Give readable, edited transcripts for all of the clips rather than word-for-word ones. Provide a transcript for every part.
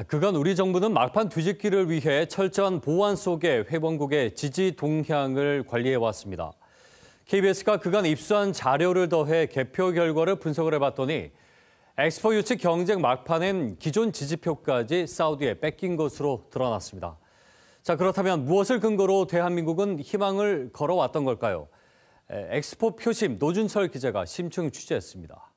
그간 우리 정부는 막판 뒤집기를 위해 철저한 보안 속에 회원국의 지지 동향을 관리해왔습니다. KBS가 그간 입수한 자료를 더해 개표 결과를 분석을 해봤더니 엑스포 유치 경쟁 막판엔 기존 지지표까지 사우디에 뺏긴 것으로 드러났습니다. 자, 그렇다면 무엇을 근거로 대한민국은 희망을 걸어왔던 걸까요? 엑스포 표심 노준철 기자가 심층 취재했습니다.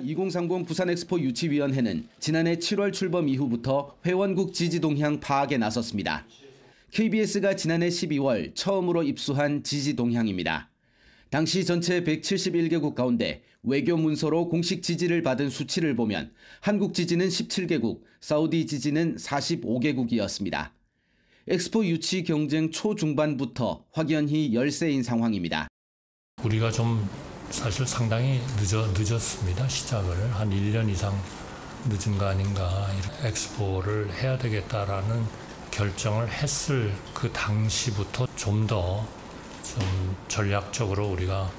2030 부산엑스포 유치위원회는 지난해 7월 출범 이후부터 회원국 지지 동향 파악에 나섰습니다. KBS가 지난해 12월 처음으로 입수한 지지 동향입니다. 당시 전체 171개국 가운데 외교 문서로 공식 지지를 받은 수치를 보면 한국 지지는 17개국, 사우디 지지는 45개국이었습니다. 엑스포 유치 경쟁 초중반부터 확연히 열세인 상황입니다. 우리가 좀 사실 상당히 늦었습니다. 시작을 한 1년 이상 늦은 거 아닌가. 엑스포를 해야 되겠다라는 결정을 했을 그 당시부터 좀 더 전략적으로 우리가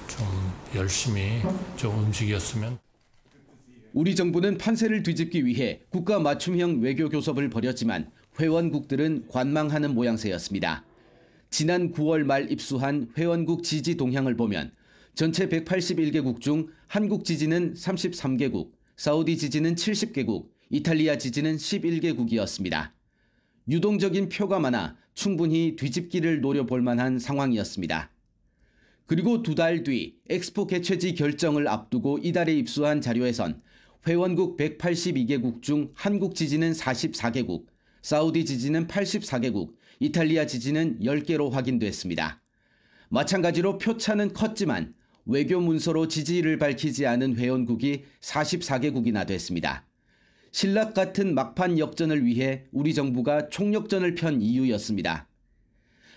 좀 열심히 좀 움직였으면. 우리 정부는 판세를 뒤집기 위해 국가 맞춤형 외교 교섭을 벌였지만 회원국들은 관망하는 모양새였습니다. 지난 9월 말 입수한 회원국 지지 동향을 보면 전체 181개국 중 한국 지지는 33개국, 사우디 지지는 70개국, 이탈리아 지지는 11개국이었습니다. 유동적인 표가 많아 충분히 뒤집기를 노려볼 만한 상황이었습니다. 그리고 두 달 뒤 엑스포 개최지 결정을 앞두고 이달에 입수한 자료에선 회원국 182개국 중 한국 지지는 44개국, 사우디 지지는 84개국, 이탈리아 지지는 10개로 확인됐습니다. 마찬가지로 표차는 컸지만 외교 문서로 지지를 밝히지 않은 회원국이 44개국이나 됐습니다. 신락 같은 막판 역전을 위해 우리 정부가 총력전을 편 이유였습니다.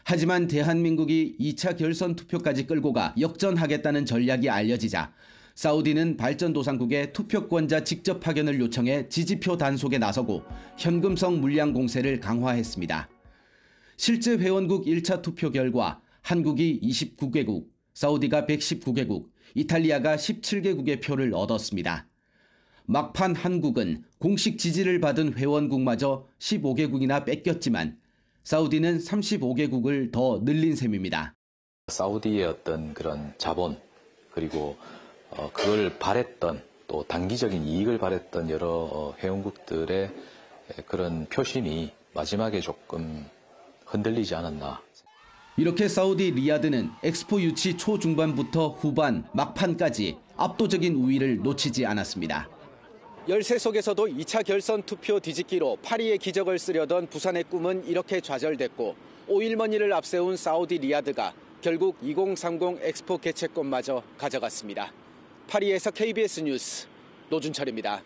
하지만 대한민국이 2차 결선 투표까지 끌고 가 역전하겠다는 전략이 알려지자 사우디는 발전도상국에 투표권자 직접 파견을 요청해 지지표 단속에 나서고 현금성 물량 공세를 강화했습니다. 실제 회원국 1차 투표 결과 한국이 29개국, 사우디가 119개국, 이탈리아가 17개국의 표를 얻었습니다. 막판 한국은 공식 지지를 받은 회원국마저 15개국이나 뺏겼지만 사우디는 35개국을 더 늘린 셈입니다. 사우디의 어떤 그런 자본 그리고 그걸 바랬던 또 단기적인 이익을 바랬던 여러 회원국들의 그런 표심이 마지막에 조금 흔들리지 않았나. 이렇게 사우디 리야드는 엑스포 유치 초중반부터 후반, 막판까지 압도적인 우위를 놓치지 않았습니다. 열세 속에서도 2차 결선 투표 뒤집기로 파리의 기적을 쓰려던 부산의 꿈은 이렇게 좌절됐고 5일머니를 앞세운 사우디 리야드가 결국 2030 엑스포 개최권마저 가져갔습니다. 파리에서 KBS 뉴스 노준철입니다.